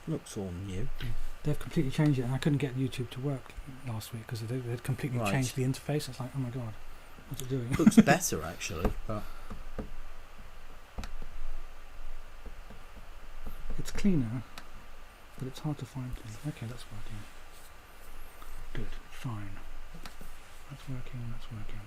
Looks all new. They've completely changed it, and I couldn't get YouTube to work last week because they'd completely Right. changed the interface. It's like, oh my god, what's it doing? Looks better actually. But It's cleaner, but it's hard to find things. Okay, that's working. Good, fine. That's working, that's working.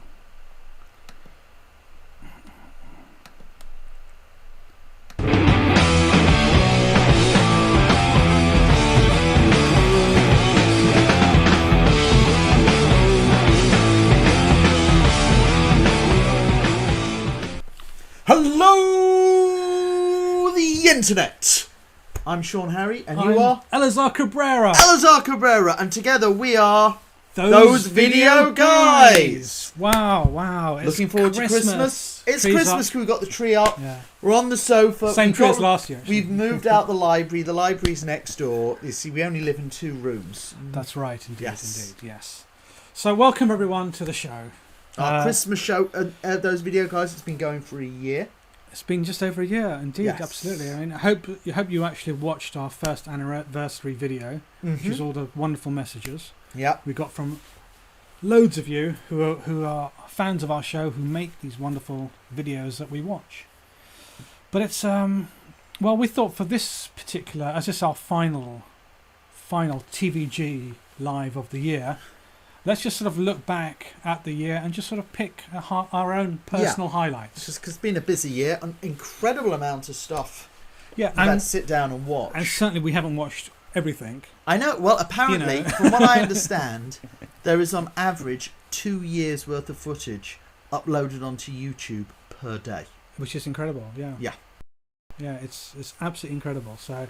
hello, the internet. I'm Sean Harry, and you are Elisar Cabrera. Elisar Cabrera, and together we are Those Video Guys. Wow! It's Looking forward to Christmas. It's Trees Christmas. up. We've got the tree up. Yeah. We're on the sofa. Same tree as last year. actually. We've moved out the library. The library's next door. You see, we only live in 2 rooms. That's right, indeed, Yes. indeed, yes. So welcome everyone to the show. Our Christmas show, Those Video Guys, it's been going for a year. It's been just over a year, indeed, Yes. absolutely. I mean, I hope you actually watched our first anniversary video, which is all the wonderful messages Yeah. we got from loads of you who are fans of our show, who make these wonderful videos that we watch. But it's well, we thought for this particular, as this is our final TVG live of the year, let's just sort of look back at the year and just sort of pick our own personal highlights. Just because it's been a busy year, an incredible amount of stuff. Yeah, We've had to sit down and watch. and certainly we haven't watched everything. I know. Well, apparently, You know. from what I understand, there is on average 2 years worth of footage uploaded onto YouTube per day. Which is incredible, yeah. Yeah. Yeah, it's absolutely incredible. So,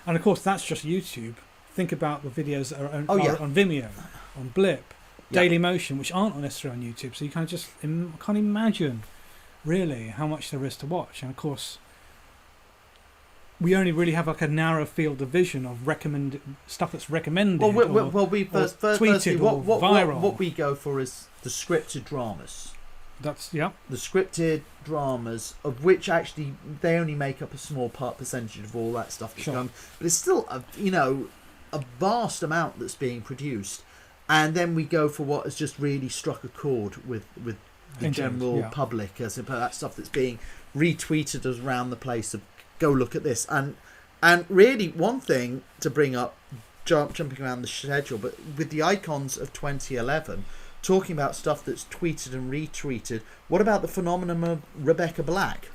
and of course that's just YouTube. Think about the videos that are on Vimeo, on Blip, Yeah. Dailymotion, which aren't necessarily on YouTube. So you kind of just can't imagine really how much there is to watch. And of course, we only really have like a narrow field of vision of stuff that's recommended. Firstly, or viral. what we go for is the scripted dramas. That's The scripted dramas, of which actually they only make up a small percentage of all that stuff that's Sure. going. But it's still a vast amount that's being produced, and then we go for what has just really struck a chord with the Indeed, general yeah. public, as in that stuff that's being retweeted around the place of go look at this. And really one thing to bring up, jumping around the schedule, but with the icons of 2011 talking about stuff that's tweeted and retweeted, what about the phenomenon of Rebecca Black?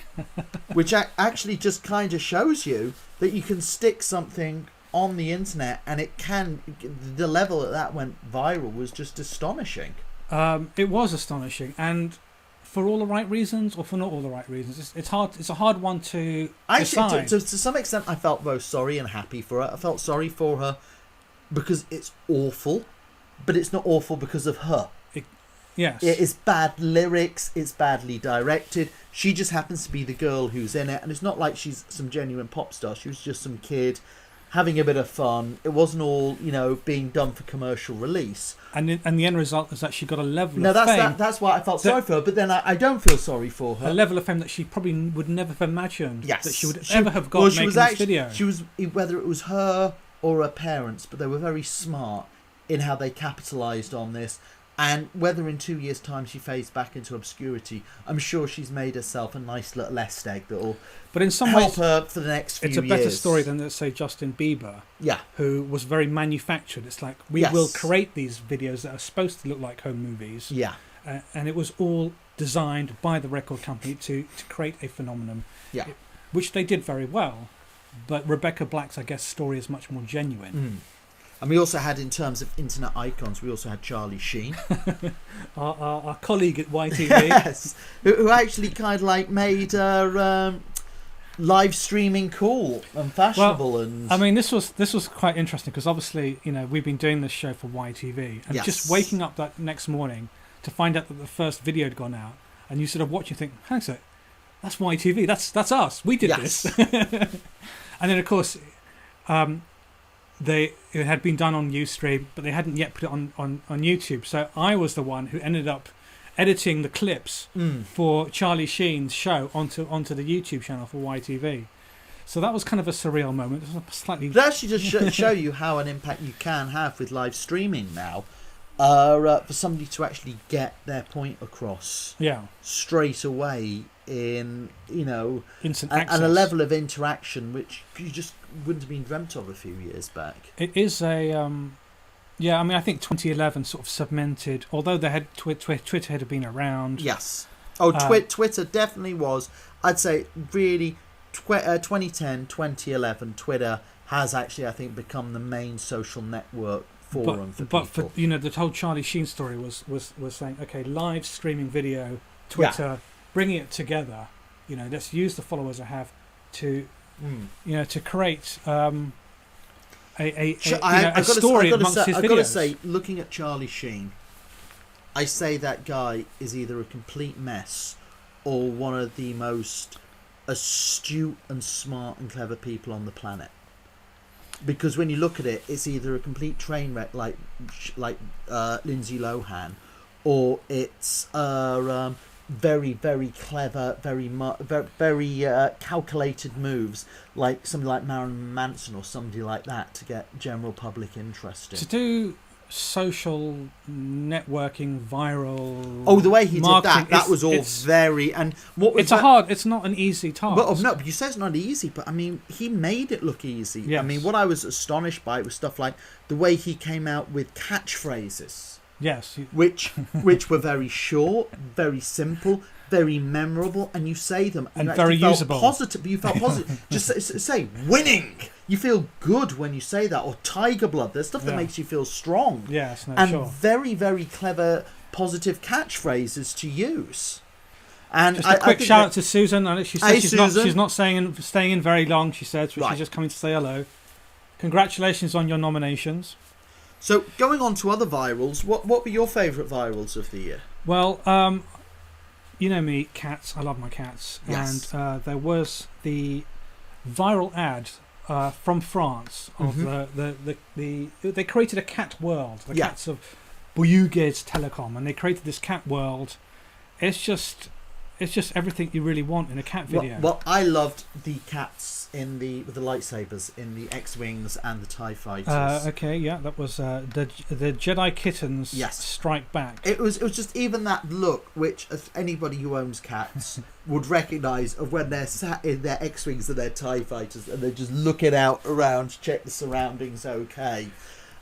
Which actually just kind of shows you that you can stick something on the internet and it can, the level that went viral was just astonishing. It was astonishing, and for all the right reasons or for not all the right reasons. It's hard. It's a hard one to decide. To some extent, I felt both sorry and happy for her. I felt sorry for her because it's awful, but it's not awful because of her. Yes. It is bad lyrics, it's badly directed. She just happens to be the girl who's in it, and it's not like she's some genuine pop star. She was just some kid having a bit of fun. It wasn't all, being done for commercial release. And the end result is that she got a level No, of fame. that's why I felt sorry for her, but then I don't feel sorry for her. A level of fame that she probably would never have imagined Yes. that she would ever have got making this video. She was, whether it was her or her parents, but they were very smart in how they capitalised on this. And whether in 2 years' time she fades back into obscurity, I'm sure she's made herself a nice little nest egg that will help her for the next few years. It's a better story than, let's say, Justin Bieber, who was very manufactured. It's like, we will create these videos that are supposed to look like home movies. Yeah. And it was all designed by the record company to create a phenomenon, which they did very well. But Rebecca Black's, I guess, story is much more genuine. And we also had, in terms of internet icons, we also had Charlie Sheen. our colleague at YTV. Yes, who actually kind of like made live streaming cool and fashionable. Well, and I mean, this was quite interesting because obviously, we've been doing this show for YTV, and just waking up that next morning to find out that the first video had gone out, and you sort of watch and think, hang on a sec, that's YTV, that's us, we did this. And then of course, it had been done on Ustream, but they hadn't yet put it on YouTube. So I was the one who ended up editing the clips for Charlie Sheen's show onto the YouTube channel for YTV. So that was kind of a surreal moment. It was slightly. But actually, just show you how an impact you can have with live streaming now, for somebody to actually get their point across, straight away in instant access. And a level of interaction which you just wouldn't have been dreamt of a few years back. It is a I think 2011 sort of cemented, although they had Twitter had been around. Yes. Twitter definitely was. I'd say really 2010, 2011 Twitter has actually, I think, become the main social network forum for people. But for the whole Charlie Sheen story was saying, okay, live streaming video, Twitter, bringing it together. Let's use the followers I have to to create a story amongst his videos. I've got to say, looking at Charlie Sheen, I say that guy is either a complete mess or one of the most astute and smart and clever people on the planet. Because when you look at it, it's either a complete train wreck like Lindsay Lohan, or it's very, very clever, very calculated moves like somebody like Marilyn Manson or somebody like that to get general public interest in. To do social networking, viral. Oh, the way he did that was all very. And what was it's not an easy task. But you say it's not easy, but I mean, he made it look easy. Yes. I mean, what I was astonished by was stuff like the way he came out with catchphrases. Yes, which were very short, very simple, very memorable, and you say them and very usable. You felt positive. Just say winning. You feel good when you say that. Or tiger blood. There's stuff that makes you feel strong. Yes, very, very clever, positive catchphrases to use. And just a quick shout out to Susan. She said she's not staying in very long. She said she's just coming to say hello. Congratulations on your nominations. So, going on to other virals, what were your favourite virals of the year? Well, you know me, cats. I love my cats. Yes. And there was the viral ad from France of they created a cat world. The cats of Bouygues Telecom, and they created this cat world. It's just everything you really want in a cat video. Well, I loved the cats with the lightsabers in the X-Wings and the TIE fighters. That was the Jedi Kittens Strike Back. It was just even that look, which anybody who owns cats would recognise of when they're sat in their X-Wings and their TIE fighters and they're just looking out around to check the surroundings okay.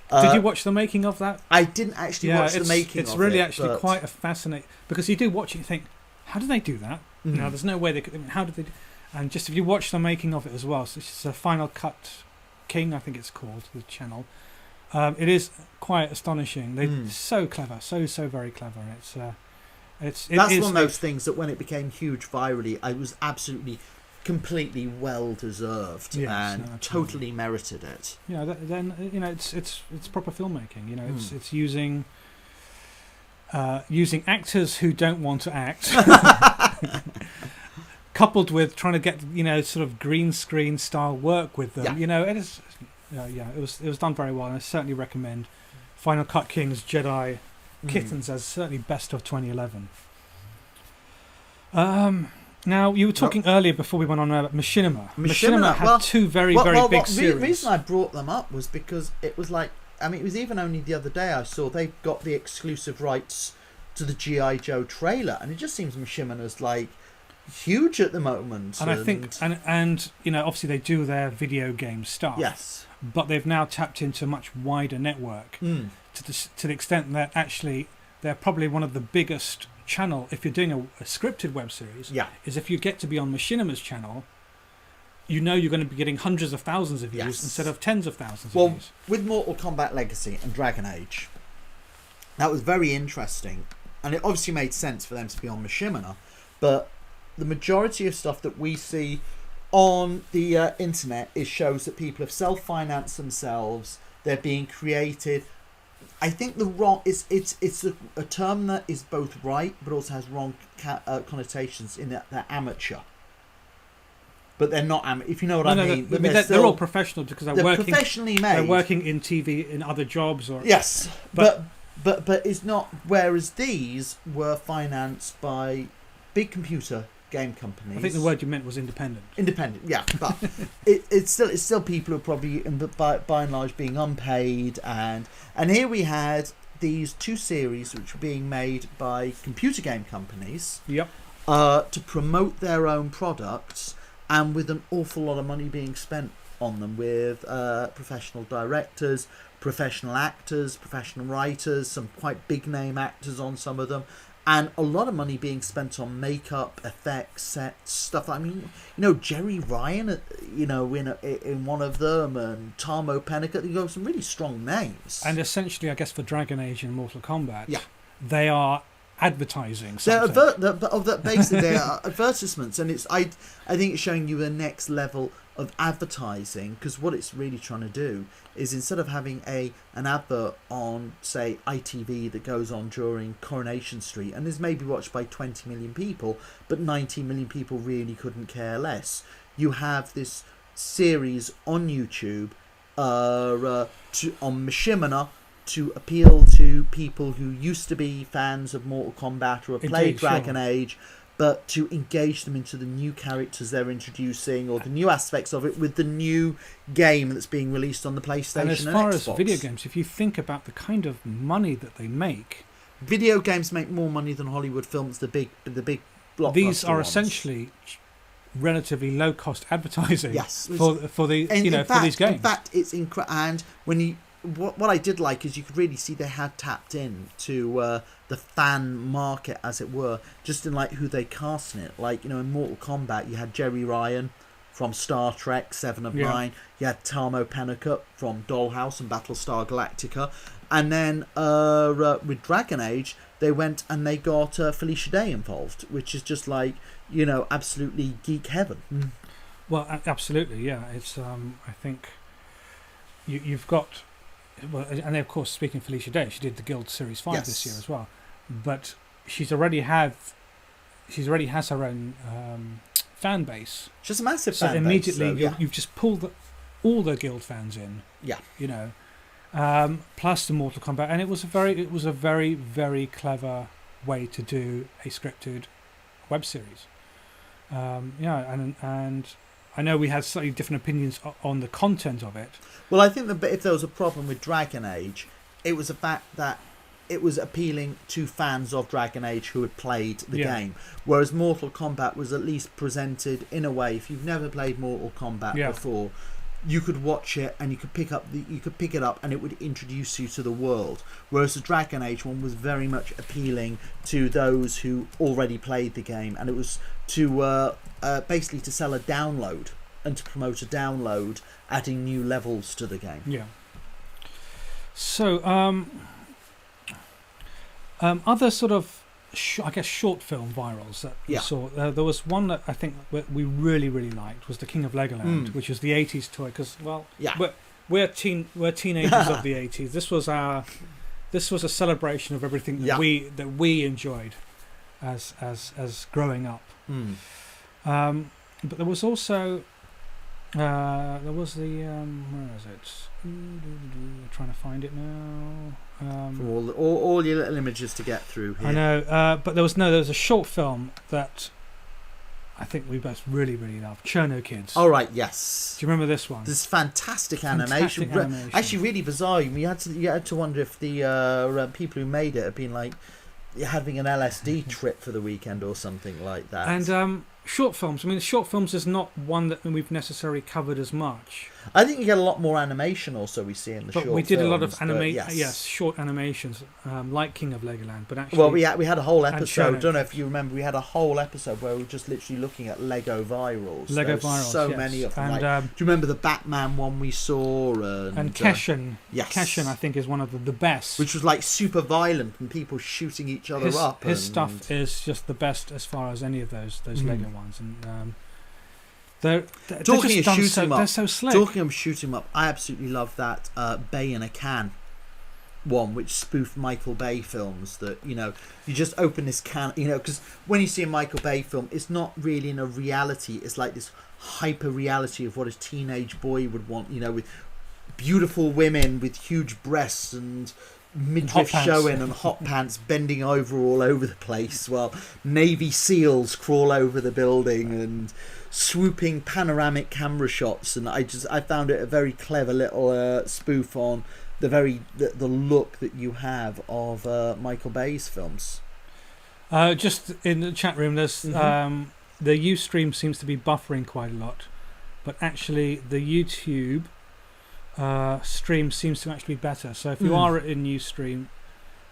Did you watch the making of that? I didn't actually watch the making of it. It's really actually quite a fascinating, because you do watch it and you think, how do they do that? Mm-hmm. There's no way they could. How did they do? And just if you watch the making of it as well, so it's a Final Cut King, I think it's called, the channel. It is quite astonishing. They're so clever, so very clever. That's one of those things that when it became huge virally, I was absolutely, completely well deserved and totally merited it. Then it's proper filmmaking. It's using actors who don't want to act. Coupled with trying to get sort of green screen style work with them, it is, it was done very well, and I certainly recommend Final Cut King's Jedi Kittens as certainly best of 2011. Now you were talking earlier before we went on about Machinima. Machinima had two very big series. The reason I brought them up was because it was like, it was even only the other day I saw they've got the exclusive rights to the G.I. Joe trailer, and it just seems Machinima's like huge at the moment. And I think, and obviously they do their video game stuff. Yes. But they've now tapped into a much wider network to the extent that actually they're probably one of the biggest channel. If you're doing a scripted web series, is if you get to be on Machinima's channel, you're going to be getting hundreds of thousands of views instead of tens of thousands of views. With Mortal Kombat Legacy and Dragon Age, that was very interesting, and it obviously made sense for them to be on Machinima, but the majority of stuff that we see on the internet is shows that people have self-financed themselves. They're being created. I think it's a term that is both right but also has wrong connotations in that they're amateur. But they're not amateur, if you know what I mean. They're all professional because they're working professionally made. They're working in TV in other jobs or but it's not. Whereas these were financed by big computer game companies. I think the word you meant was independent. Independent, yeah, but it's still people who are probably by and large being unpaid, and here we had these two series which were being made by computer game companies. Yep. To promote their own products, and with an awful lot of money being spent on them, with professional directors, professional actors, professional writers, some quite big name actors on some of them, and a lot of money being spent on makeup, effects, sets, stuff. I mean, Jerry Ryan, in one of them, and Tarmo Pennicott. You got some really strong names. And essentially, I guess for Dragon Age and Mortal Kombat, yeah, they are advertising something. Basically they are advertisements, and I think it's showing you the next level of advertising, because what it's really trying to do is, instead of having an advert on, say, ITV that goes on during Coronation Street and is maybe watched by 20 million people, but 19 million people really couldn't care less, you have this series on YouTube on Machinima, to appeal to people who used to be fans of Mortal Kombat or have played Dragon Age, but to engage them into the new characters they're introducing, or the new aspects of it, with the new game that's being released on the PlayStation and Xbox. And as far as video games, if you think about the kind of money that they make, video games make more money than Hollywood films. The big blockbuster these are ones. Essentially relatively low cost advertising. Yes, for these games. In fact, it's incredible. And when you what I did like is you could really see they had tapped in to the fan market, as it were, just in like who they cast in it. Like, in Mortal Kombat, you had Jerry Ryan from Star Trek 7 of 9. You had Tarmo Pennicott from Dollhouse and Battlestar Galactica. And then with Dragon Age, they went and they got Felicia Day involved, which is just like, absolutely geek heaven. Mm. Well, absolutely, yeah. It's I think you've got... Well, and of course, speaking of Felicia Day, she did the Guild Series 5 this year as well. But she's already has her own fan base. She's a massive fan base. So immediately you've just pulled all the Guild fans in. Yeah. Plus the Mortal Kombat, and it was a very, very clever way to do a scripted web series. And I know we had slightly different opinions on the content of it. Well, I think that if there was a problem with Dragon Age, it was the fact that it was appealing to fans of Dragon Age who had played the game, whereas Mortal Kombat was at least presented in a way. If you've never played Mortal Kombat before, you could watch it and you could pick it up and it would introduce you to the world. Whereas the Dragon Age one was very much appealing to those who already played the game, and it was to basically to sell a download and to promote a download, adding new levels to the game. Yeah. So, other sort of, I guess, short film virals that we saw. There was one that I think we really, really liked, was The King of Legoland, which was the 80s toy. Because, we're teenagers of the 80s. This was a celebration of everything that we enjoyed as growing up. But there was also where is it? I'm trying to find it now. From all your little images to get through here. I know, but there was a short film that I think we both really, really loved. Cherno Kids. Oh right, yes. Do you remember this one? This fantastic animation. Actually, really bizarre. You had to wonder if the people who made it had been like having an LSD trip for the weekend or something like that. And short films. I mean, short films is not one that we've necessarily covered as much. I think you get a lot more animation also we see in the short films. We did a lot of short animations, like King of Legoland, but actually... Well, we had a whole episode, I don't know if you remember, we had a whole episode where we were just literally looking at Lego virals. So many of them. And, do you remember the Batman one we saw? And Keshen. Keshen, I think, is one of the best. Which was like super violent and people shooting each other up. His stuff is just the best as far as any of those Lego ones. And they're so slick. Talking of shoot 'em up, I absolutely love that Bay in a Can one, which spoofed Michael Bay films. That you just open this can, because when you see a Michael Bay film, it's not really in a reality. It's like this hyper reality of what a teenage boy would want. With beautiful women with huge breasts and midriff showing and hot pants bending over all over the place while Navy SEALs crawl over the building and swooping panoramic camera shots. And I found it a very clever little spoof on the look that you have of Michael Bay's films. Just in the chat room, there's the Ustream seems to be buffering quite a lot, but actually the YouTube stream seems to actually be better. So if you are in Ustream,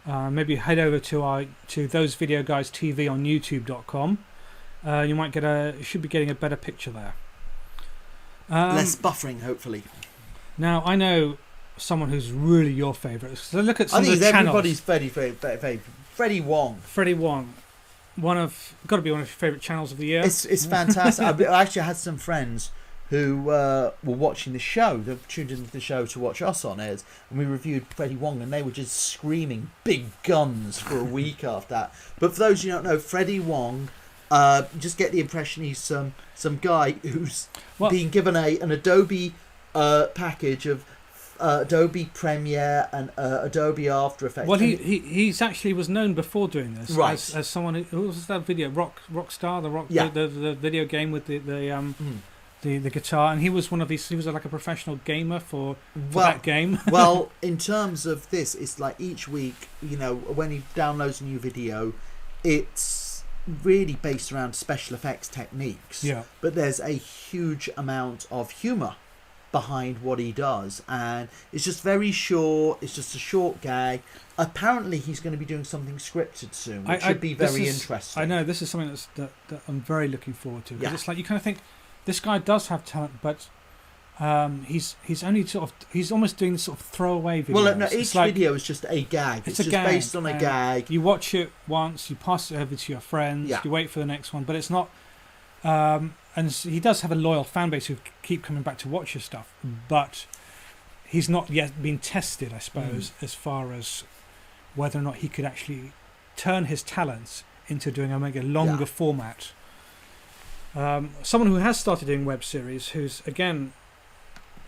maybe head over to Those Video Guys TV on YouTube.com. You might should be getting a better picture there. Less buffering, hopefully. Now I know someone who's really your favourite. So look at some of the channels. Everybody's favourite. Freddie Wong. Freddie Wong, got to be one of your favourite channels of the year. It's fantastic. I actually had some friends who were watching the show. They've tuned into the show to watch us on it, and we reviewed Freddie Wong, and they were just screaming big guns for a week after that. But for those who don't know, Freddie Wong, just get the impression he's some guy who's being given an Adobe package of Adobe Premiere and Adobe After Effects. Well, he's actually was known before doing this, right? As someone who was that video Rockstar, the video game with the guitar, and he was he was like a professional gamer for that game. Well, in terms of this, it's like each week, when he downloads a new video, it's really based around special effects techniques. Yeah. But there's a huge amount of humour behind what he does, and it's just very short. It's just a short gag. Apparently he's going to be doing something scripted soon, which should be very interesting. I know this is something that I'm very looking forward to, because it's like you kind of think this guy does have talent, but he's almost doing this sort of throwaway videos. Well, no, each video is just a gag. It's just based on a gag. You watch it once, you pass it over to your friends, you wait for the next one, but it's not. And he does have a loyal fan base who keep coming back to watch his stuff, but he's not yet been tested, I suppose, as far as whether or not he could actually turn his talents into doing a longer format. Someone who has started doing web series, who's again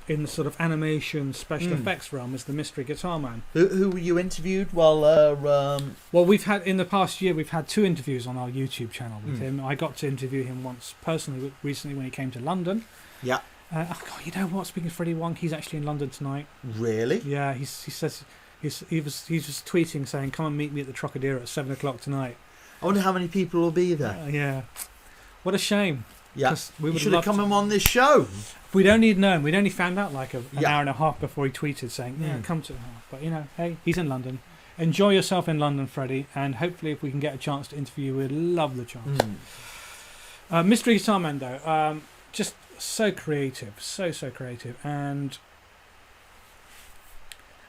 in the sort of animation special effects realm, is the Mystery Guitar Man. Who you interviewed while well, we've had in the past year, we've had 2 interviews on our YouTube channel with him. I got to interview him once personally recently when he came to London. Yeah. You know what, speaking of Freddie Wong, he's actually in London tonight. Really? Yeah, he says he's just tweeting saying, come and meet me at the Trocadero at 7:00 tonight. I wonder how many people will be there. Yeah. What a shame. Yeah, we should have come on this show. We'd only known. We'd only found out like an hour and a half before he tweeted saying, come to... But, hey, he's in London. Enjoy yourself in London, Freddie, and hopefully if we can get a chance to interview you, we'd love the chance. Mystery Guitar Man, though, just so creative. So creative. And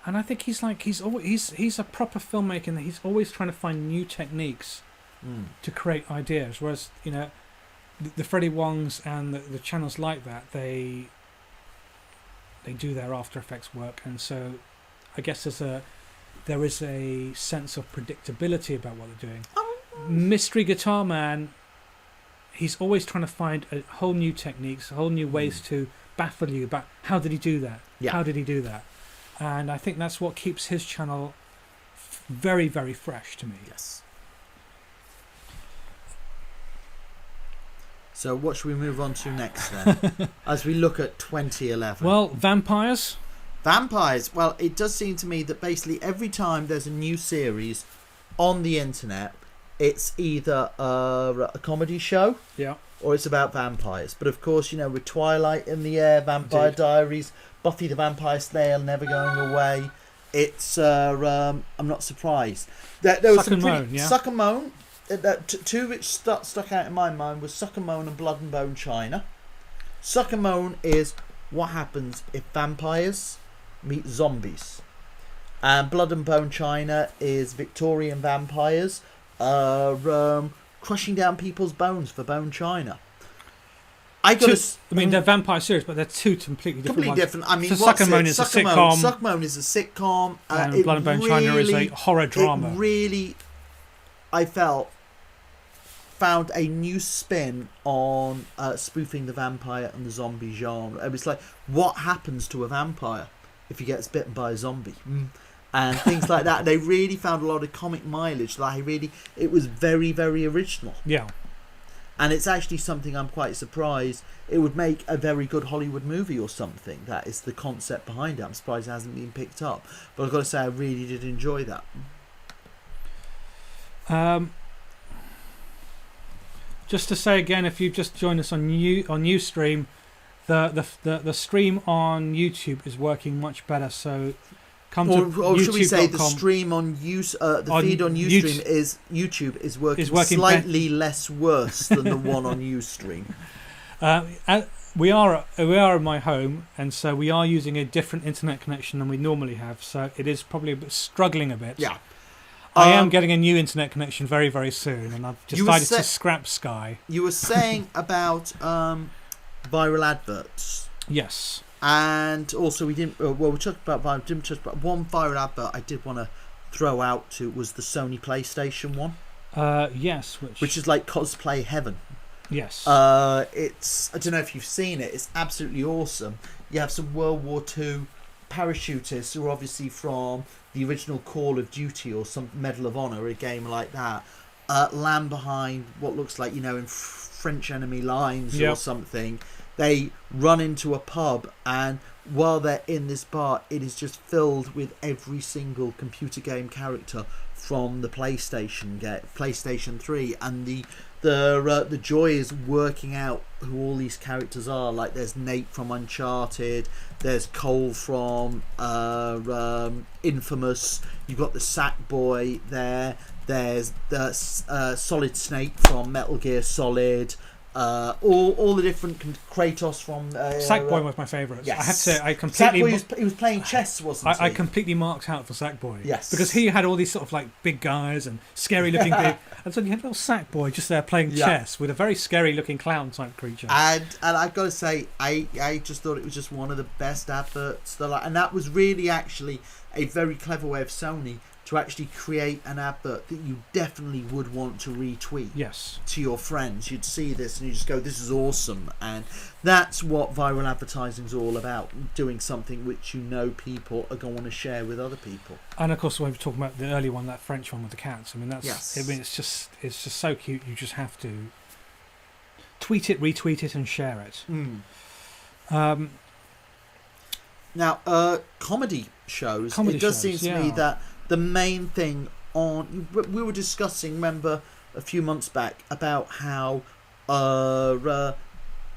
I think he's a proper filmmaker, and he's always trying to find new techniques to create ideas, whereas, the Freddie Wongs and the channels like that, they do their After Effects work, and so I guess there is a sense of predictability about what they're doing. Mystery Guitar Man, he's always trying to find a whole new techniques, whole new ways to baffle you about how did he do that? Yeah. How did he do that? And I think that's what keeps his channel very, very fresh to me. Yes. So what should we move on to next then, as we look at 2011? Well, vampires. Well, it does seem to me that basically every time there's a new series on the internet, it's either a comedy show, or it's about vampires. But of course, with Twilight in the air, Vampire Diaries, Buffy the Vampire Slayer never going away. It's I'm not surprised. There was Suck and Moan. Two which stuck out in my mind was Suck and Moan and Blood and Bone China. Suck and Moan is what happens if vampires meet zombies, and Blood and Bone China is Victorian vampires crushing down people's bones for bone china. They're vampire series, but they're 2 completely different. I mean, so Suck and Moan is a sitcom. Suck and Moan is a sitcom. And Blood and Bone China is a horror drama. It really, I found a new spin on spoofing the vampire and the zombie genre. It was like, what happens to a vampire if he gets bitten by a zombie? and things like that. They really found a lot of comic mileage. It was very, very original. Yeah. And it's actually something I'm quite surprised. It would make a very good Hollywood movie or something. That is the concept behind it. I'm surprised it hasn't been picked up. But I've got to say, I really did enjoy that. Just to say again, if you've just joined us on Ustream, the stream on YouTube is working much better. So come to or should we say the youtube.com. stream on feed on Ustream YouTube is working slightly less worse than the one on Ustream. We are in my home, and so we are using a different internet connection than we normally have. So it is probably struggling a bit. Yeah. I am getting a new internet connection very, very soon, and I've decided to scrap Sky. You were saying about viral adverts. Yes. And also we didn't. We talked about viral. Didn't touch about one viral advert. I did want to throw out to was the Sony PlayStation one. Yes, which is like cosplay heaven. Yes. It's I don't know if you've seen it. It's absolutely awesome. You have some World War II parachutists who are obviously from the original Call of Duty or some Medal of Honor, a game like that, land behind what looks like, in French enemy lines or something. They run into a pub, and while they're in this bar, it is just filled with every single computer game character from the PlayStation 3, and the joy is working out who all these characters are. Like there's Nate from Uncharted, there's Cole from Infamous, you've got the Sackboy there's the Solid Snake from Metal Gear Solid, all the different Kratos from Sackboy was my favourite. Yes. I have to say, I completely Sackboy he was playing chess, wasn't he? I completely marked out for Sackboy. Yes, because he had all these sort of like big guys and scary looking big, and so you had little Sackboy just there playing chess with a very scary looking clown type creature. And I've got to say, I just thought it was just one of the best adverts and that was really actually a very clever way of Sony to actually create an advert that you definitely would want to retweet to your friends. You'd see this and you just go, this is awesome. And that's what viral advertising is all about, doing something which people are going to want to share with other people. And of course, when we're talking about the early one, that French one with the cats, I mean it's just so cute. You just have to tweet it, retweet it and share it. Now comedy shows, it does seem to me that the main thing we were discussing, remember, a few months back about how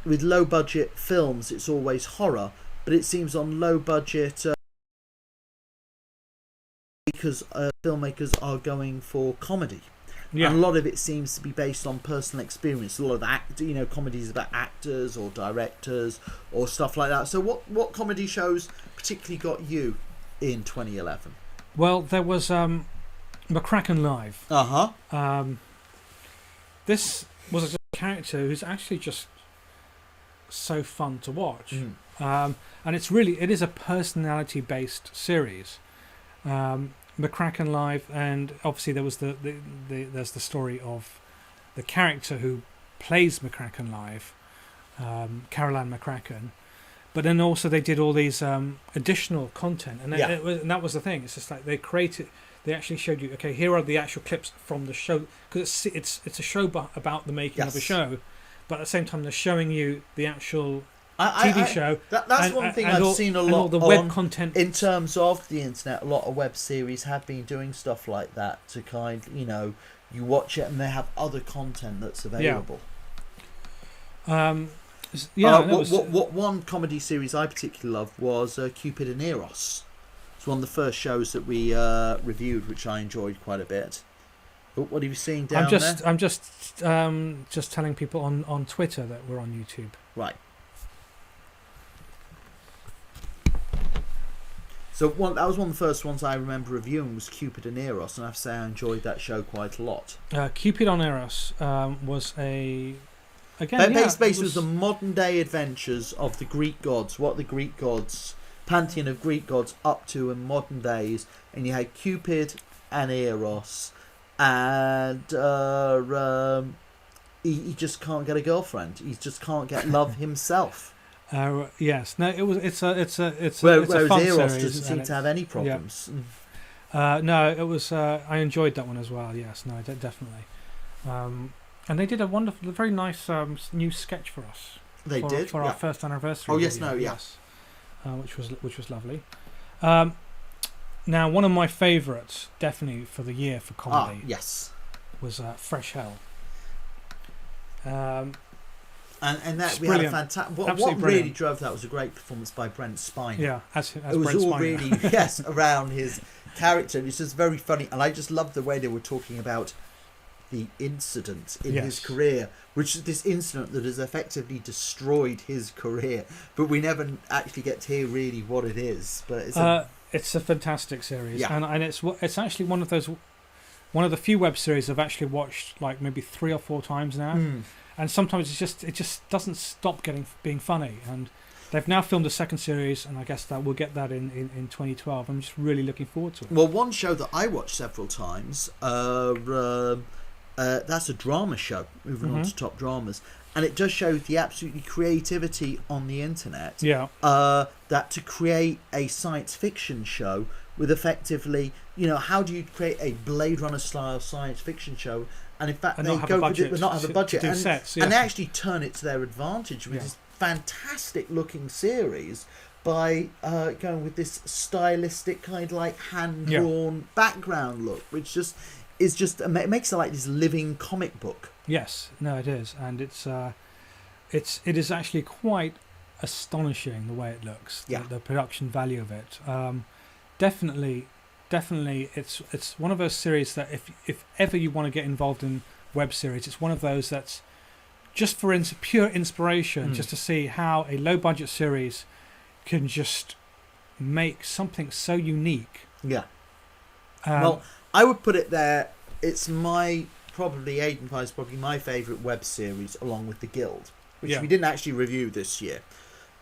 with low budget films it's always horror, but it seems on low budget because filmmakers are going for comedy. And a lot of it seems to be based on personal experience. A lot of comedies about actors or directors or stuff like that. So what comedy shows particularly got you in 2011? Well, there was McCracken Live. This was a character who's actually just so fun to watch. And it is a personality based series. McCracken Live, and obviously there was there's the story of the character who plays McCracken Live, Caroline McCracken. But then also they did all these additional content, and that was the thing. It's just like they actually showed you, okay, here are the actual clips from the show, because it's a show about the making of a show, but at the same time they're showing you the actual TV show. That's one thing I've seen a lot the web content in terms of the internet. A lot of web series have been doing stuff like that to you watch it and they have other content that's available. What one comedy series I particularly loved was Cupid and Eros. It's one of the first shows that we reviewed, which I enjoyed quite a bit. But what have you seen down there? I'm just telling people on Twitter that we're on YouTube. Right. So that was one of the first ones I remember reviewing was Cupid and Eros, and I have to say I enjoyed that show quite a lot. Cupid on Eros was a... was the modern day adventures of the Greek gods, what the Greek gods, pantheon of Greek gods up to in modern days, and you had Cupid and Eros, and he just can't get a girlfriend. He just can't get love himself. Yes, no, it's a whereas fun Eros series, doesn't seem to have any problems. No, it was. I enjoyed that one as well. Yes, no, definitely. And they did a very nice new sketch for us. They did for our first anniversary. Oh yes, video, no, yes. Which was lovely. Now, one of my favourites, definitely for the year for comedy, yes, was Fresh Hell. And that we brilliant. had a fantastic. What Absolutely really brilliant. drove that was a great performance by Brent Spiner. Yeah, as it Brent was all Spiner. really around his character. It's just very funny, and I just loved the way they were talking about the incident in his career, which is this incident that has effectively destroyed his career, but we never actually get to hear really what it is. But it's a fantastic series, yeah. and it's actually one of the few web series I've actually watched like maybe 3 or 4 times now, and sometimes it just doesn't stop being funny. And they've now filmed a second series, and I guess that we'll get that in 2012. I'm just really looking forward to it. Well, one show that I watched several times, that's a drama show, moving on to top dramas, and it does show the absolutely creativity on the internet. Yeah. That to create a science fiction show with effectively, how do you create a Blade Runner style science fiction show? And in fact, and they go with it, but not have a budget, to do sets, and they actually turn it to their advantage with this fantastic looking series by going with this stylistic kind of like hand drawn background look, which just is it makes it like this living comic book. Yes, no, it is, and it is actually quite astonishing the way it looks. Yeah. The production value of it. Definitely, it's one of those series that if ever you want to get involved in web series, it's one of those that's just for pure inspiration, just to see how a low budget series can just make something so unique. Yeah. Well, I would put it there. It's probably Aidan Pie's probably my favourite web series, along with The Guild, which we didn't actually review this year.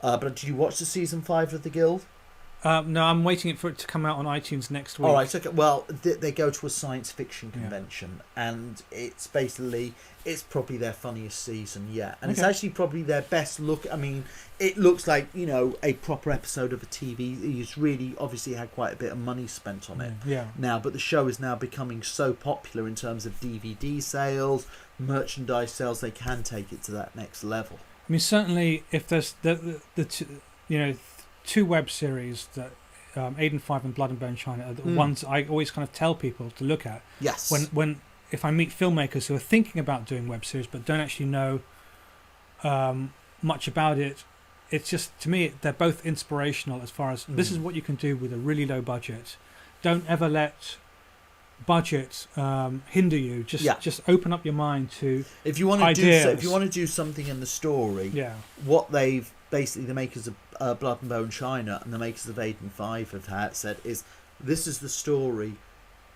But did you watch the season 5 of The Guild? No, I'm waiting for it to come out on iTunes next week. All right, okay. Well, they go to a science fiction convention, and it's probably their funniest season yet, and it's actually probably their best look. I mean, it looks like a proper episode of a TV. He's really obviously had quite a bit of money spent on it now, but the show is now becoming so popular in terms of DVD sales, merchandise sales. They can take it to that next level. I mean, certainly if there's the two web series that Aidan 5 and Blood and Bone China are the ones I always kind of tell people to look at. Yes. When if I meet filmmakers who are thinking about doing web series but don't actually know much about it, it's just, to me, they're both inspirational as far as this is what you can do with a really low budget. Don't ever let budget hinder you. Just open up your mind to if you want to ideas. if you want to do something in the story. What they've basically, the makers of Blood and Bone China and the makers of Aidan 5 have said is, this is the story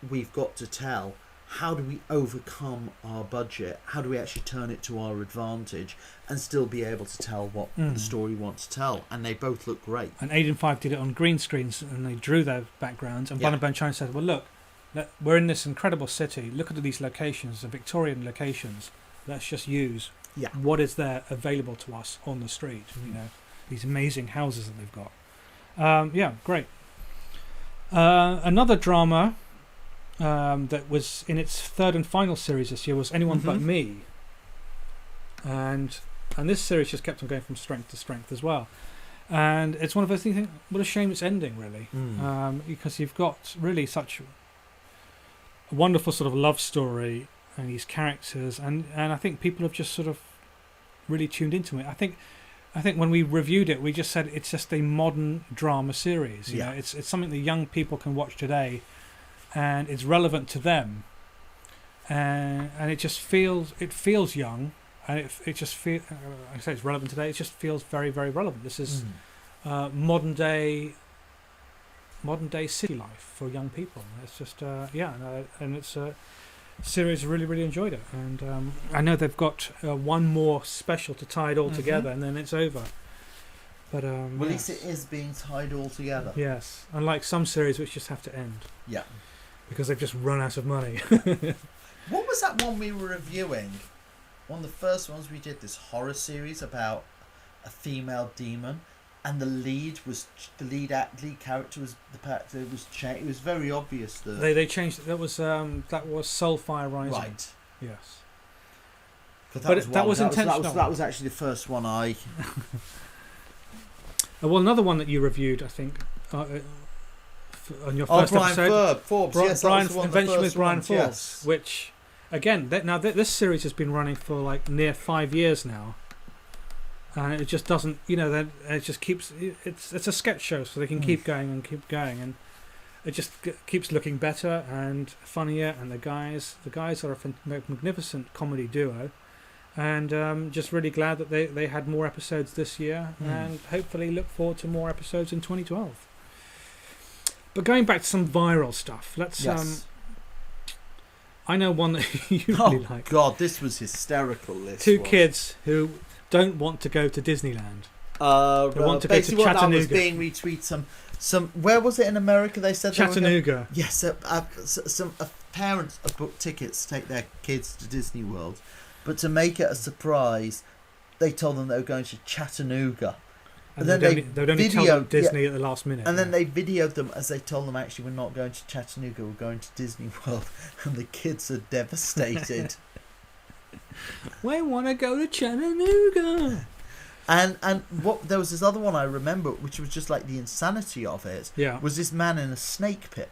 we've got to tell. How do we overcome our budget? How do we actually turn it to our advantage and still be able to tell what the story wants to tell? And they both look great. And Aidan 5 did it on green screens, and they drew their backgrounds. And Blood and Bone China said, well, look, we're in this incredible city. Look at these locations, the Victorian locations. Let's just use what is there available to us on the street. These amazing houses that they've got. Great. Another drama that was in its 3rd and final series this year was Anyone But Me, and this series just kept on going from strength to strength as well. And it's one of those things. What a shame it's ending, really, because you've got really such a wonderful sort of love story and these characters, and I think people have just sort of really tuned into it. I think when we reviewed it, we just said it's just a modern drama series. You know, it's something that young people can watch today, and it's relevant to them. And it just feels young, and it just feels. I say it's relevant today. It just feels very, very relevant. This is modern day city life for young people. It's just and it's a series. Really, really enjoyed it, and I know they've got one more special to tie it all together, and then it's over. But at least it is being tied all together. Yes, unlike some series which just have to end. Yeah, because they've just run out of money. What was that one we were reviewing? One of the first ones we did, this horror series about a female demon, and the lead character was it was very obvious that they changed it. That was Soulfire Rising. Right. Yes. That was intentional. That was actually the first one I. Well, another one that you reviewed, I think, on your first episode. Forbes. Yes, Brian, Invention with Brian Forbes, yes. which again, this series has been running for like near 5 years now, and it just doesn't, it just keeps. It's a sketch show, so they can keep going, and it just keeps looking better and funnier. And the guys are a magnificent comedy duo. And just really glad that they had more episodes this year, and hopefully look forward to more episodes in 2012. But going back to some viral stuff, let's. Yes. I know one that you really like. Oh God, this was hysterical. Two kids who don't want to go to Disneyland. They want to go to Chattanooga. That was being retweeted. Some. Where was it in America? They said Chattanooga. Yes, some parents have booked tickets to take their kids to Disney World. But to make it a surprise, they told them they were going to Chattanooga. And then they'd only tell them Disney at the last minute. And then they videoed them as they told them, actually, we're not going to Chattanooga, we're going to Disney World. And the kids are devastated. We want to go to Chattanooga. And there was this other one I remember, which was just like the insanity of it. Yeah. Was this man in a snake pit.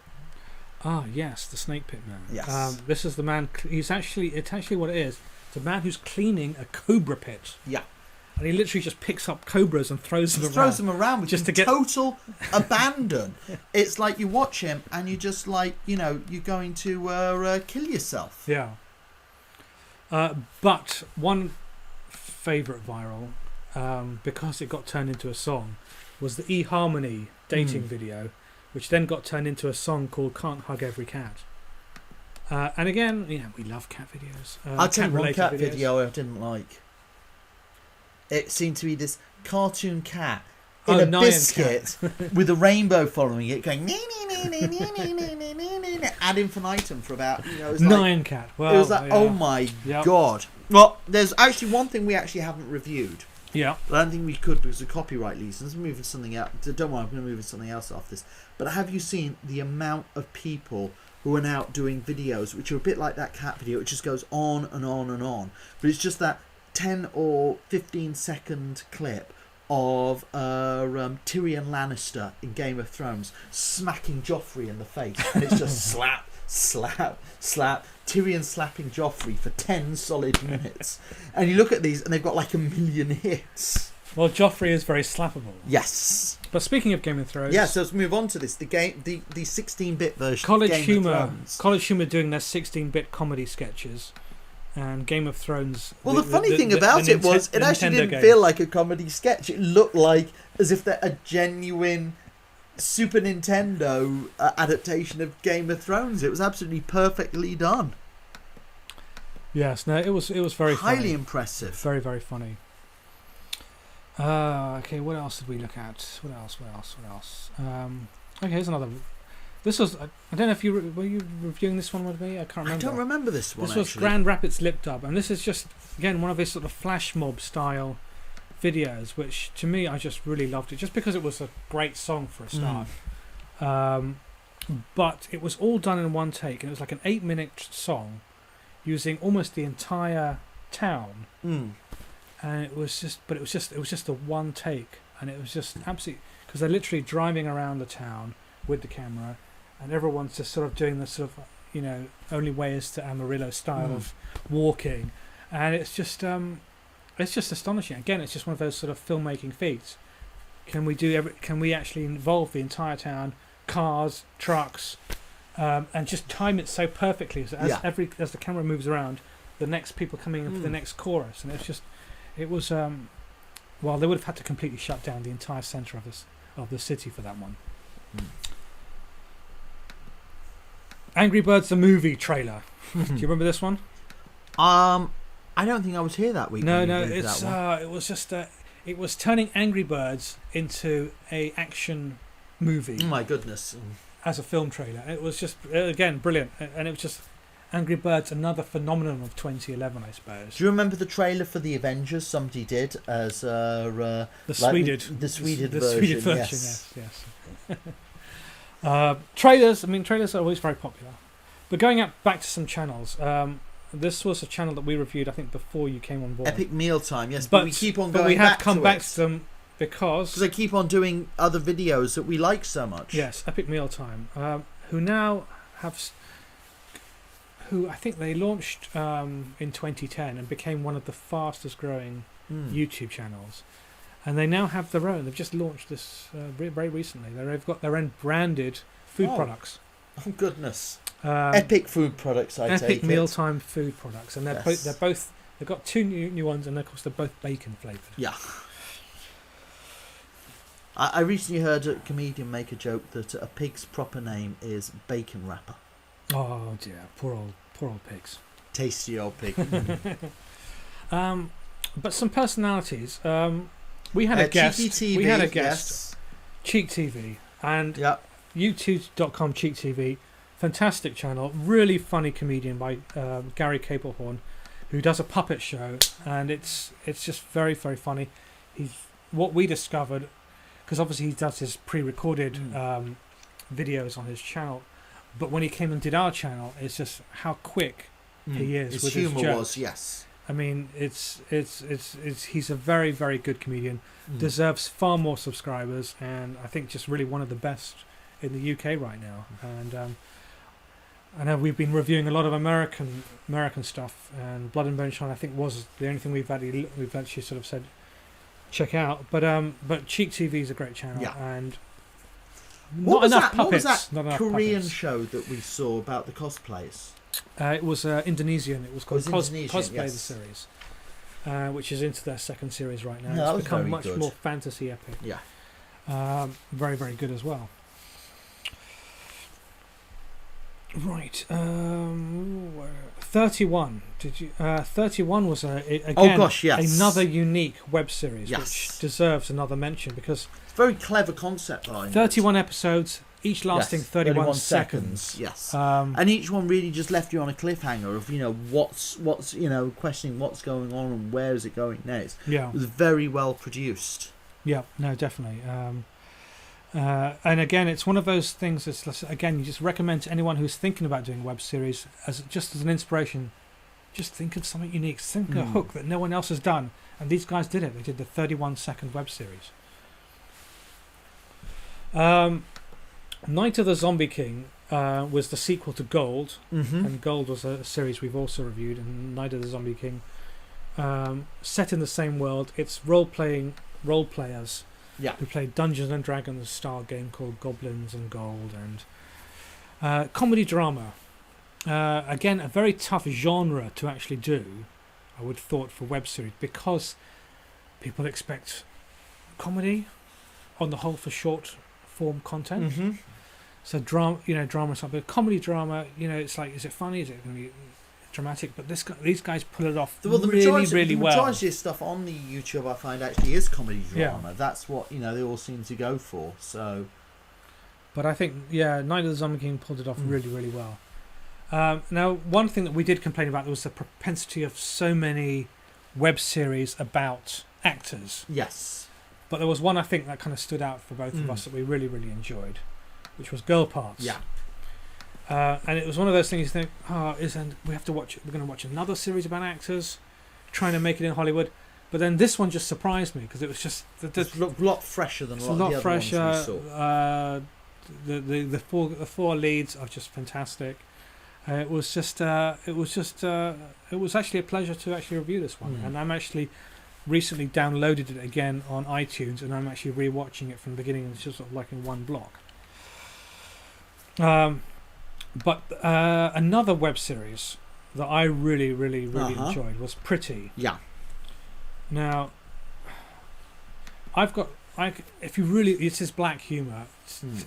Ah, yes, the snake pit man. Yes. This is the man. It's actually what it is. It's a man who's cleaning a cobra pit. Yeah. And he literally just picks up cobras and throws them around with just total abandon. It's like you watch him and you just like, you're going to kill yourself. Yeah. But one favourite viral, because it got turned into a song, was the eHarmony dating video, which then got turned into a song called Can't Hug Every Cat. And again, we love cat videos. I'll tell you one cat video I didn't like. It seemed to be this cartoon cat in a biscuit with a rainbow following it, going ad infinitum for about Nyan Cat. Well, it was like, oh my God. Well, there's actually one thing we actually haven't reviewed. Yeah. But I don't think we could because of copyright reasons. Moving something out. Don't worry, I'm going to move something else off this. But have you seen the amount of people who are now doing videos which are a bit like that cat video? It just goes on and on and on. But it's just that 10 or 15 second clip of Tyrion Lannister in Game of Thrones smacking Joffrey in the face. And it's just slap, slap, slap. Tyrion slapping Joffrey for 10 solid minutes. And you look at these and they've got like 1 million hits. Well, Joffrey is very slappable. Yes. But speaking of Game of Thrones... Yeah, so let's move on to this. The 16-bit version College of Game Humor, of Thrones. College Humor doing their 16-bit comedy sketches. And Game of Thrones... Well, the funny thing about it was, it actually didn't feel like a comedy sketch. It looked like as if they're a genuine Super Nintendo adaptation of Game of Thrones. It was absolutely perfectly done. Yes, no, it was very highly funny. Impressive. Very, very funny. Okay, what else did we look at? What else? Okay, here's another. This was, I don't know if were you reviewing this one with me? I can't remember. I don't remember this one. This was Grand Rapids Lip Dub, and this is just, again, one of his sort of flash mob style videos, which to me, I just really loved it, just because it was a great song for a start. But it was all done in one take, and it was like an 8-minute song using almost the entire town. And it was just a one take, and it was just absolutely, because they're literally driving around the town with the camera, and everyone's just sort of doing this sort of, only way is to Amarillo style of walking, and it's just astonishing. Again, it's just one of those sort of filmmaking feats. Can we actually involve the entire town, cars, trucks, and just time it so perfectly so as the camera moves around, the next people coming in for the next chorus, and it was well, they would have had to completely shut down the entire centre of the city for that one. Angry Birds the movie trailer. Do you remember this one? I don't think I was here that week. No, it was just it was turning Angry Birds into a action movie. Oh my goodness! As a film trailer, it was just again brilliant, and it was just, Angry Birds another phenomenon of 2011, I suppose. Do you remember the trailer for the Avengers? Somebody did as the Sweded version. Yes. Trailers. I mean, trailers are always very popular. But going back to some channels. This was a channel that we reviewed, I think, before you came on board. Epic Mealtime, yes. But we keep on going back to it. But we have come back to them because they keep on doing other videos that we like so much. Yes, Epic Mealtime, who now have, who I think they launched in 2010 and became one of the fastest growing YouTube channels, and they now have their own. They've just launched this very recently. They've got their own branded food products. Oh goodness! Epic food products. Epic Mealtime food products, and they're both. They've got two new ones, and of course they're both bacon flavoured. Yeah. I recently heard a comedian make a joke that a pig's proper name is Bacon Wrapper. Oh dear, poor old pigs. Tasty old pig. But some personalities. We had a guest. TV, we had a guest. Yes. Cheek TV and YouTube.com Cheek TV. Fantastic channel. Really funny comedian by Gary Caplehorn, who does a puppet show, and it's just very, very funny. What we discovered, because obviously he does his pre-recorded videos on his channel, but when he came and did our channel, it's just how quick he is with his humour jokes. yes. I mean, it's he's a very, very good comedian. Deserves far more subscribers, and I think just really one of the best in the UK right now. And I know we've been reviewing a lot of American stuff, and Blood and Bone Shine I think was the only thing we've actually sort of said check out. But Cheek TV is a great channel, and what was that Korean show that we saw about the cosplays? It was Indonesian. It was called Cosplay yes. the series, which is into their second series right now. No, it's become much good. more fantasy epic. Yeah, very, very good as well. Right, 31. Did you? 31 was another unique web series, which deserves another mention because it's a very clever concept line. 31 episodes, each lasting 31 seconds. Yes, and each one really just left you on a cliffhanger of what's questioning what's going on and where is it going next. Yeah, it was very well produced. Yeah, no, definitely. And again, it's one of those things that's, again, you just recommend to anyone who's thinking about doing a web series as an inspiration. Just think of something unique. Think of a hook that no one else has done. And these guys did it. They did the 31-second web series. Night of the Zombie King was the sequel to Gold. And Gold was a series we've also reviewed. And Night of the Zombie King, set in the same world. It's role players. Yeah. Who played Dungeons and Dragons style game called Goblins and Gold, and comedy drama. Again, a very tough genre to actually do, I would have thought, for web series, because people expect comedy on the whole for short form content. So drama and stuff, but comedy drama, it's like, is it funny? Is it going to be dramatic? But these guys pull it off really well. The majority of stuff on the YouTube I find actually is comedy drama. That's what they all seem to go for. So, but I think Night of the Zombie King pulled it off really, really well. Now, one thing that we did complain about was the propensity of so many web series about actors. Yes, but there was one I think that kind of stood out for both of us that we really, really enjoyed, which was Girl Parts. Yeah. And it was one of those things you think, we're going to watch another series about actors trying to make it in Hollywood. But then this one just surprised me because it was just a lot fresher than a lot of the other ones we saw. The four leads are just fantastic. It was actually a pleasure to actually review this one, and I'm actually recently downloaded it again on iTunes, and I'm actually rewatching it from the beginning, and it's just sort of like in one block. But another web series that I really, really, really enjoyed was Pretty. Yeah. Now, if you really, it's this black humour.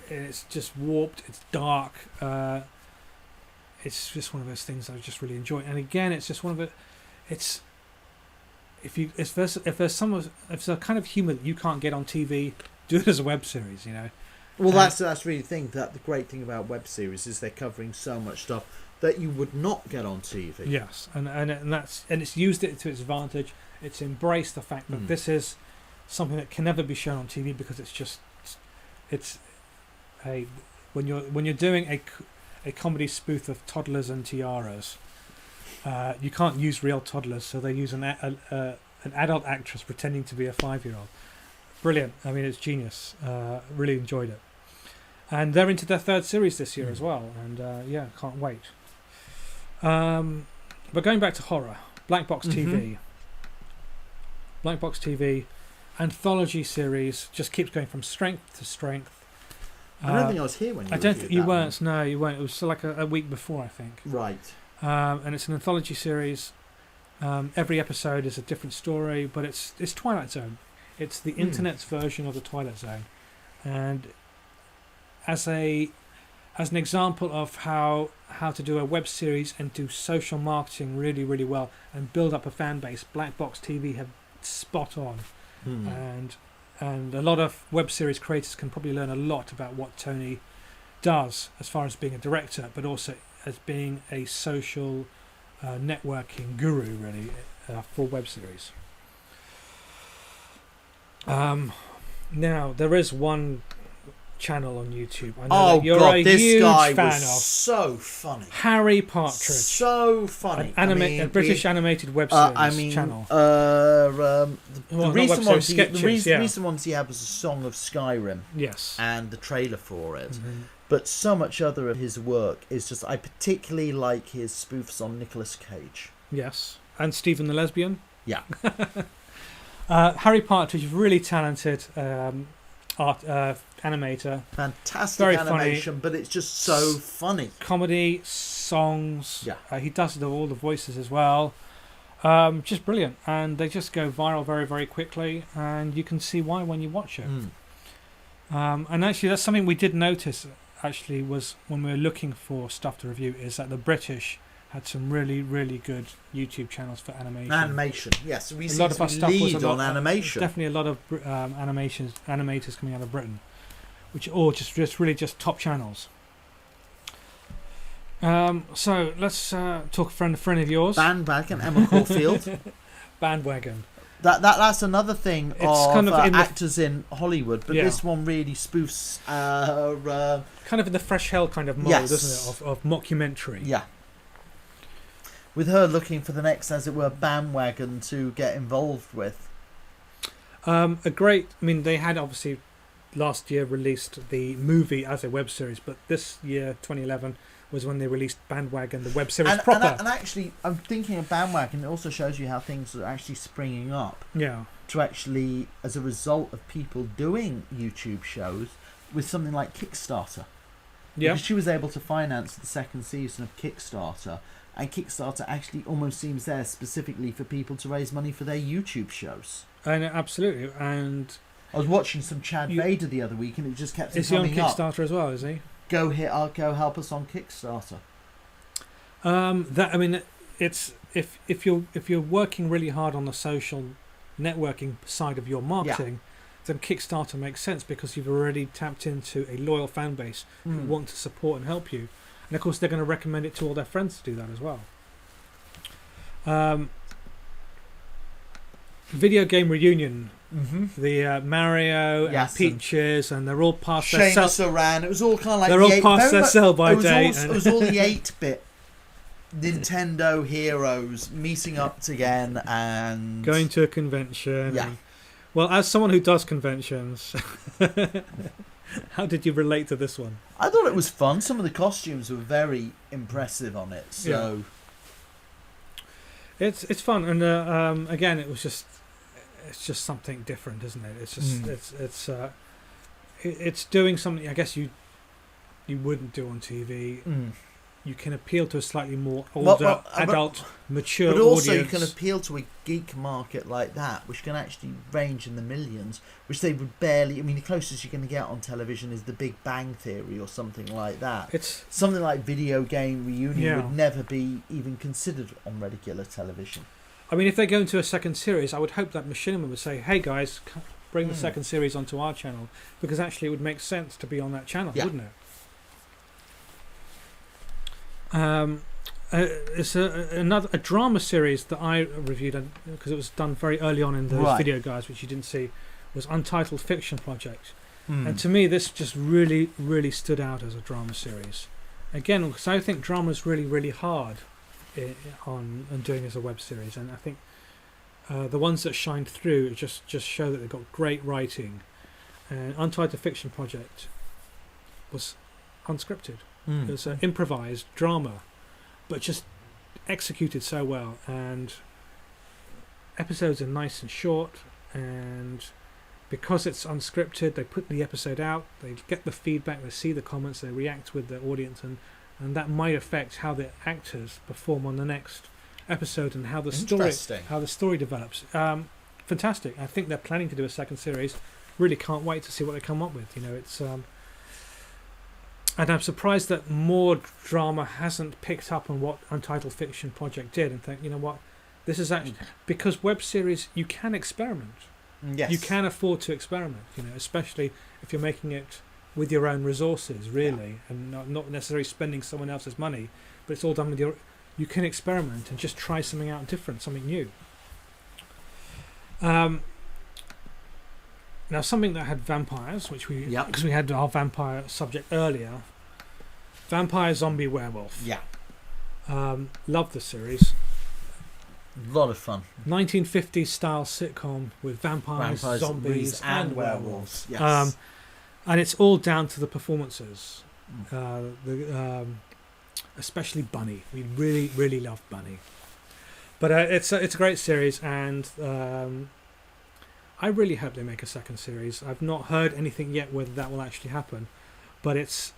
It's just warped. It's dark. It's just one of those things I just really enjoy. And again, it's just one of it. It's if there's a kind of humour that you can't get on TV, do it as a web series. Well, that's really the thing. That the great thing about web series is they're covering so much stuff that you would not get on TV. Yes, and it's used it to its advantage. It's embraced the fact that this is something that can never be shown on TV because when you're doing a comedy spoof of toddlers and tiaras, you can't use real toddlers, so they use an adult actress pretending to be a 5-year-old. Brilliant. I mean, it's genius. Really enjoyed it. And they're into their 3rd series this year as well. And can't wait. But going back to horror, Black Box TV. Black Box TV anthology series just keeps going from strength to strength. I don't think I was here when you I don't think you weren't. No, you weren't. It was like a week before, I think. Right. And it's an anthology series. Every episode is a different story, but it's Twilight Zone. It's the internet's version of the Twilight Zone, and as an example of how to do a web series and do social marketing really, really well and build up a fan base, Black Box TV have spot on, and a lot of web series creators can probably learn a lot about what Tony does as far as being a director, but also as being a social networking guru, really, for web series. Now there is one channel on YouTube. I know that you're a this huge guy fan was of. So funny. Harry Partridge. So funny. A British animated web series channel. The sketches, recent ones he had was a Song of Skyrim. Yes. And the trailer for it. But so much other of his work is just. I particularly like his spoofs on Nicolas Cage. Yes. And Stephen the Lesbian. Yeah. Harry Partridge, really talented animator. Fantastic very animation, funny. But it's just so funny. Comedy, songs. Yeah. He does all the voices as well. Just brilliant. And they just go viral very, very quickly. And you can see why when you watch it. And actually, that's something we did notice, actually, was when we were looking for stuff to review, is that the British had some really, really good YouTube channels for animation. Animation, yes. We a lot of our stuff lead was on animation. Definitely a lot of animators coming out of Britain, which are all just really top channels. So let's talk a friend of yours. Bandwagon, Emma Caulfield. Bandwagon. That's another thing of kind of actors in Hollywood, but this one really spoofs. Kind of in the Fresh Hell kind of mold, isn't it, of mockumentary? Yeah. With her looking for the next, as it were, bandwagon to get involved with. They had obviously last year released the movie as a web series, but this year, 2011, was when they released Bandwagon, the web series proper. And actually, I'm thinking of Bandwagon, it also shows you how things are actually springing up. Yeah. To actually, as a result of people doing YouTube shows with something like Kickstarter. Yeah. Because she was able to finance the 2nd season of Kickstarter. And Kickstarter actually almost seems there specifically for people to raise money for their YouTube shows. And absolutely. And I was watching some Chad Vader the other week, and it just kept is he on coming up. Kickstarter as well? Is he? Go help us on Kickstarter. It's if you're working really hard on the social networking side of your marketing, then Kickstarter makes sense because you've already tapped into a loyal fan base who want to support and help you. And of course, they're going to recommend it to all their friends to do that as well. Videogame Reunion. The Mario and Peaches, and they're all past their sell. Seamus Aran. It was all kind of like they're all past their sell-by date. It was all the 8-bit Nintendo heroes meeting up again and going to a convention. Yeah. Well, as someone who does conventions, how did you relate to this one? I thought it was fun. Some of the costumes were very impressive on it. So it's fun, and again, it's just something different, isn't it? It's just it's doing something I guess you wouldn't do on TV. You can appeal to a slightly more older, adult, mature audience. But also you can appeal to a geek market like that, which can actually range in the millions, which they would barely... I mean, the closest you're going to get on television is The Big Bang Theory or something like that. It's something like Videogame Reunion would never be even considered on regular television. I mean, if they go into a 2nd series, I would hope that Machinima would say, hey guys, bring the second series onto our channel, because actually it would make sense to be on that channel, wouldn't it? It's a drama series that I reviewed because it was done very early on in those video guides, which you didn't see, was Untitled Fiction Project. And to me, this just really, really stood out as a drama series. Again, because I think drama is really, really hard on doing as a web series, and I think the ones that shined through just show that they've got great writing. And Untitled Fiction Project was unscripted. It was an improvised drama, but just executed so well. And episodes are nice and short, and because it's unscripted, they put the episode out, they get the feedback, they see the comments, they react with the audience, and that might affect how the actors perform on the next episode and how the story develops. Fantastic. I think they're planning to do a second series. Really can't wait to see what they come up with. It's and I'm surprised that more drama hasn't picked up on what Untitled Fiction Project did, and think, what, this is actually, because web series, you can experiment. Yes. You can afford to experiment, especially if you're making it with your own resources, really, and not necessarily spending someone else's money, but it's all done with you can experiment and just try something out different, something new. Now, something that had vampires, which because we had our vampire subject earlier, Vampire Zombie Werewolf. Yeah. Loved the series. A lot of fun. 1950s style sitcom with vampires, zombies, and werewolves. Yes. And it's all down to the performances. Especially Bunny. We really, really love Bunny. But it's a great series, and I really hope they make a second series. I've not heard anything yet whether that will actually happen, but it's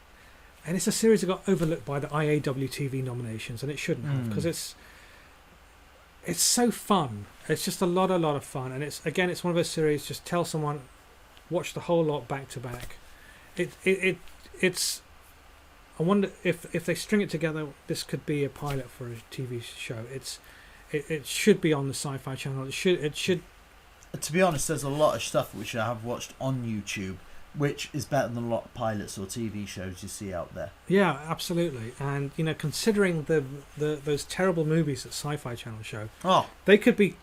a series that got overlooked by the IAW TV nominations, and it shouldn't have, because it's so fun. It's just a lot of fun, and it's one of those series. Just tell someone, watch the whole lot back to back. It's. I wonder if they string it together, this could be a pilot for a TV show. It should be on the Sci-Fi Channel. It should. To be honest, there's a lot of stuff which I have watched on YouTube, which is better than a lot of pilots or TV shows you see out there. Yeah, absolutely. And considering those terrible movies that Sci-Fi Channel show, they could be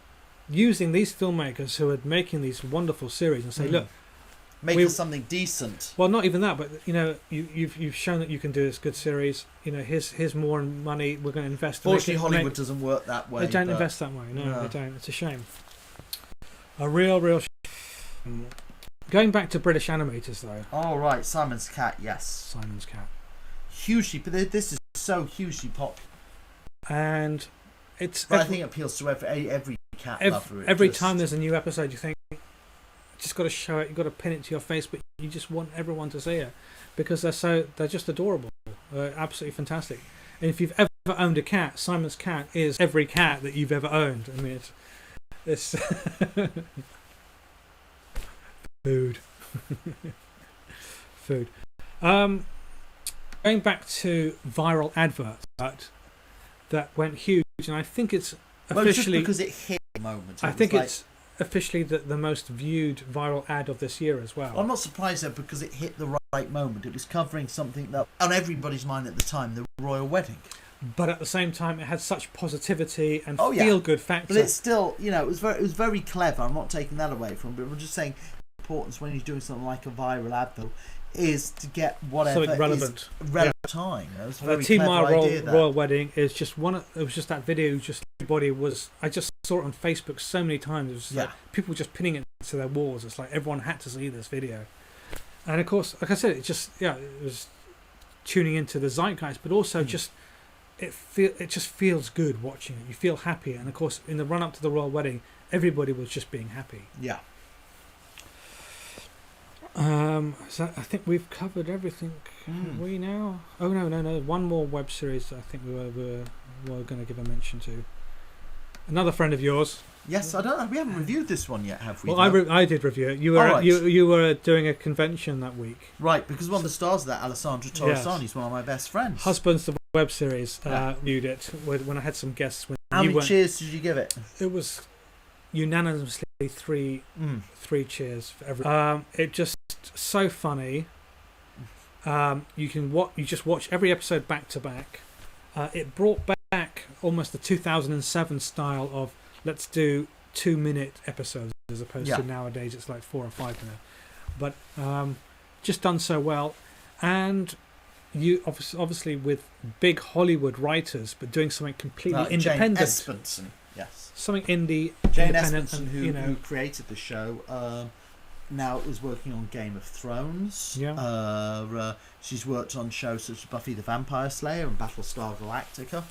using these filmmakers who are making these wonderful series and say, look, make us something decent. Well, not even that, but you've shown that you can do this good series. Here's more money. We're going to invest. Fortunately, Hollywood doesn't work that way. They don't invest that way. No, they don't. It's a shame. A real shame. Going back to British animators, though. Oh, right. Simon's Cat, yes. Simon's Cat. Hugely, but this is so hugely popular. And it's... But I think it appeals to every cat lover. Every time there's a new episode, you think, just got to show it, you've got to pin it to your face, but you just want everyone to see it. Because they're just adorable. Absolutely fantastic. And if you've ever owned a cat, Simon's Cat is every cat that you've ever owned. I mean, it's food. Food. Going back to viral adverts that went huge, and I think it's officially just because it hit the moment. I think it's officially the most viewed viral ad of this year as well. I'm not surprised though, because it hit the right moment. It was covering something that on everybody's mind at the time, the royal wedding. But at the same time, it had such positivity and feel-good factor. But it's still, it was very clever. I'm not taking that away from it. But I'm just saying, the importance when you're doing something like a viral advert is to get whatever something relevant. Time. It was a the very Team clever idea. Royal Wedding is just one. It was just that video. Just everybody was. I just saw it on Facebook so many times. It was like people just pinning it to their walls. It's like everyone had to see this video. And of course, like I said, it was tuning into the zeitgeist, but also just. It just feels good watching it. You feel happy, and of course, in the run up to the royal wedding, everybody was just being happy. Yeah. So I think we've covered everything. We now? Oh no! One more web series that I think we were going to give a mention to. Another friend of yours. Yes, I don't know. We haven't reviewed this one yet, have we? Well, I did review it. You were you were doing a convention that week. Right, because one of the stars of that, Alessandro Torresani, is one of my best friends. Husbands, the web series, reviewed it when I had some guests. How many cheers did you give it? It was unanimously three cheers for every. It just so funny. You just watch every episode back to back. It brought back almost the 2007 style of let's do 2-minute episodes as opposed to nowadays it's like 4 or 5 minutes. But just done so well, and you obviously with big Hollywood writers, but doing something completely independent. Jane Espenson, yes, something indie. Jane independent, Espenson, and, who created the show. Now is working on Game of Thrones. Yeah. She's worked on shows such as Buffy the Vampire Slayer and Battlestar Galactica.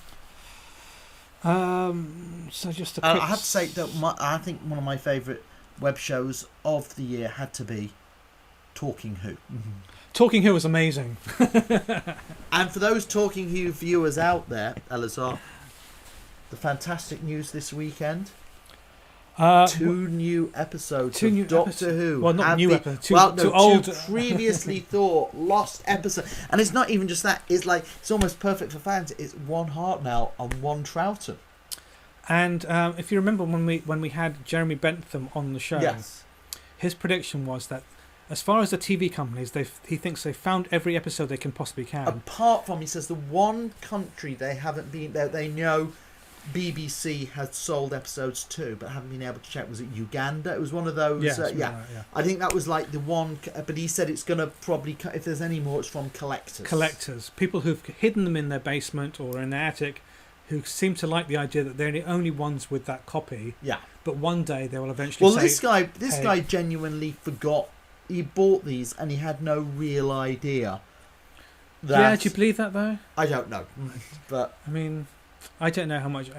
So just a quick... I have to say that I think one of my favourite web shows of the year had to be Talking Who. Mm-hmm. Talking Who was amazing. And for those Talking Who viewers out there, Elisar, the fantastic news this weekend. 2 new episodes of Doctor Who. Well, not new episodes. Two old. 2 previously thought lost episodes. And it's not even just that. It's like it's almost perfect for fans. It's one Hartnell and one Troughton. And if you remember when we had Jeremy Bentham on the show, yes, his prediction was that as far as the TV companies, he thinks they've found every episode they can possibly can. Apart from, he says, the one country they haven't been there, they know BBC had sold episodes to, but haven't been able to check. Was it Uganda? It was one of those. Yeah. I think that was like the one. But he said it's going to probably, if there's any more, it's from collectors. People who've hidden them in their basement or in their attic, who seem to like the idea that they're the only ones with that copy. Yeah. But one day they will eventually. Well, this guy genuinely forgot. He bought these and he had no real idea. Do you believe that though? I don't know, but I mean, I don't know how much.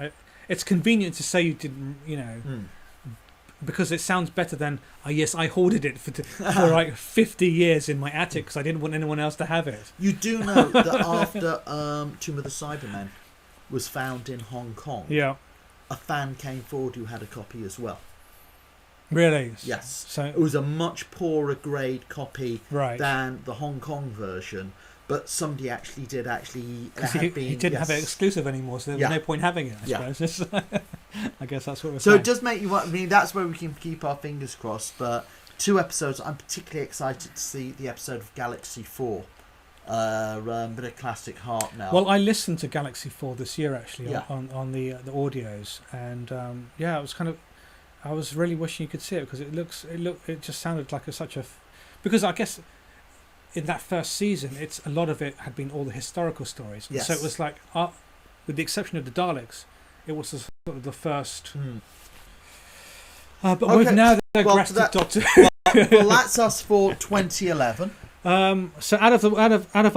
It's convenient to say you didn't, because it sounds better than, yes, I hoarded it for like 50 years in my attic because I didn't want anyone else to have it. You do know that after Tomb of the Cybermen was found in Hong Kong, a fan came forward who had a copy as well. Really? Yes. So it was a much poorer grade copy right. than the Hong Kong version. But somebody actually did. He didn't have it exclusive anymore, so there was no point having it, I suppose. I guess that's what we're saying. So it does make you want... I mean, that's where we can keep our fingers crossed. But 2 episodes, I'm particularly excited to see the episode of Galaxy 4. Bit of classic heart now. Well, I listened to Galaxy 4 this year, actually, on the audios. And, it was kind of... I was really wishing you could see it, because it just sounded like such a... Because I guess... in that first season, a lot of it had been all the historical stories. Yes. So it was like, with the exception of the Daleks, it was sort of the first. But we've now digressed to Doctor Who. Well, that's us for 2011. So out of